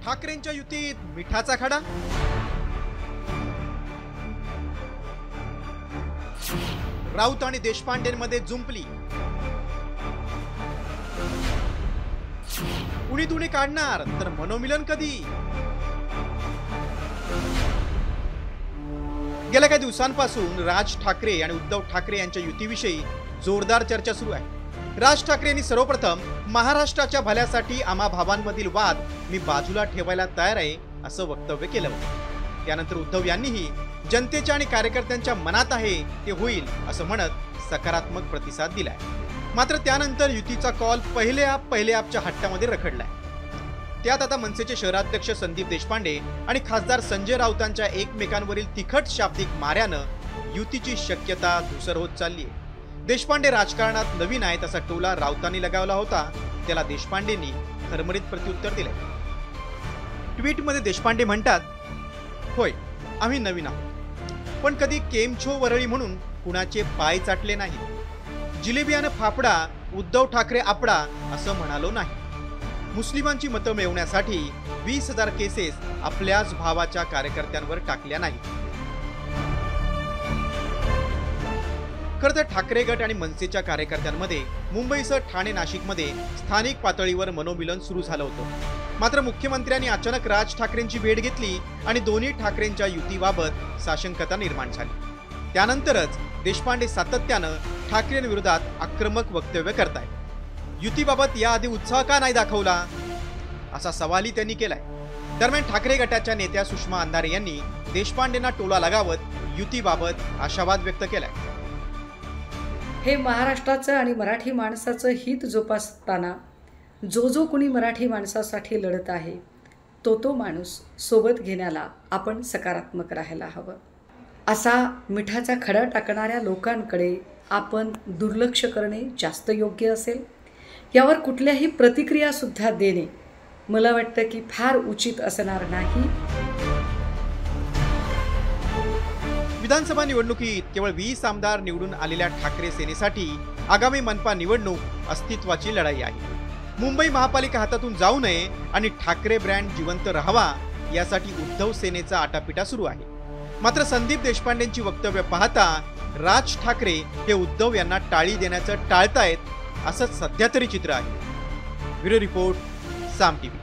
ठाकरेंच्या युतीत मिठाचा खडा? राऊत आणि देशपांडेंमध्ये जुंपली. कुणी दुणे काढणार तर मनोमिलन कधी? गेल्या काही दिवसांपासून राज ठाकरे आणि उद्धव ठाकरे यांच्या युतीविषयी जोरदार चर्चा सुरू आहे. राज ठाकरे यांनी सर्वप्रथम महाराष्ट्राच्या भल्यासाठी आम्हा भावांमधील वाद मी बाजूला ठेवायला तयार आहे असं वक्तव्य केलं होतं. त्यानंतर उद्धव यांनीही जनतेच्या आणि कार्यकर्त्यांच्या मनात आहे ते होईल असं म्हणत सकारात्मक प्रतिसाद दिलाय. मात्र त्यानंतर युतीचा कॉल पहिले आपच्या हट्टामध्ये रखडलाय. त्यात आता मनसेचे शहराध्यक्ष संदीप देशपांडे आणि खासदार संजय राऊतांच्या एकमेकांवरील तिखट शाब्दिक माऱ्यानं युतीची शक्यता धुसर होत चालली आहे. देशपांडे राजकारणात नवीन आहेत असा टोला राऊतांनी लगावला होता. त्याला देशपांडेंनी खरमरीत प्रत्युत्तर दिले. ट्विटमध्ये देशपांडे म्हणतात, होय आम्ही नवीन आहोत, पण कधी केमछो वरळी म्हणून कुणाचे पाय चाटले नाही. जिलेबियानं फाफडा, उद्धव ठाकरे आपडा असं म्हणालो नाही. मुस्लिमांची मतं मिळवण्यासाठी 20,000 केसेस आपल्याच भावाच्या कार्यकर्त्यांवर टाकल्या नाही. खरं तर ठाकरे गट आणि मनसेच्या कार्यकर्त्यांमध्ये मुंबईसह ठाणे, नाशिकमध्ये स्थानिक पातळीवर मनोमिलन सुरू झालं होतं. मात्र मुख्यमंत्र्यांनी अचानक राज ठाकरेंची भेट घेतली आणि दोन्ही ठाकरेंच्या युतीबाबत साशंकता निर्माण झाली. त्यानंतरच देशपांडे सातत्यानं ठाकरेंविरोधात आक्रमक वक्तव्य करतायत. युतीबाबत याआधी उत्साह का नाही दाखवला असा सवालही त्यांनी केलाय. दरम्यान ठाकरे गटाच्या नेत्या सुषमा अंधारे यांनी देशपांडेंना टोला लगावत युतीबाबत आशावाद व्यक्त केलाय. हे महाराष्ट्राचं आणि मराठी माणसाचं हित जोपासताना जो कुणी मराठी माणसासाठी लढत आहे तो माणूस सोबत घेण्याला आपण सकारात्मक राहायला हवं. असा मिठाचा खडा टाकणाऱ्या लोकांकडे आपण दुर्लक्ष करणे जास्त योग्य असेल. यावर कुठल्याही प्रतिक्रियासुद्धा देणे मला वाटतं की फार उचित असणार नाही. विधानसभा निवडणुकीत केवळ 20 आमदार निवडून आलेल्या ठाकरे सेनेसाठी आगामी मनपा निवडणूक अस्तित्वाची लढाई आहे. मुंबई महापालिका हातातून जाऊ नये आणि ठाकरे ब्रँड जिवंत राहावा यासाठी उद्धव सेनेचा आटापिटा सुरू आहे. मात्र संदीप देशपांडेंची वक्तव्य पाहता राज ठाकरे हे उद्धव यांना टाळी देण्याचं टाळतायत असं सध्या तरी चित्र आहे. ब्युरो रिपोर्ट, साम टीव्ही.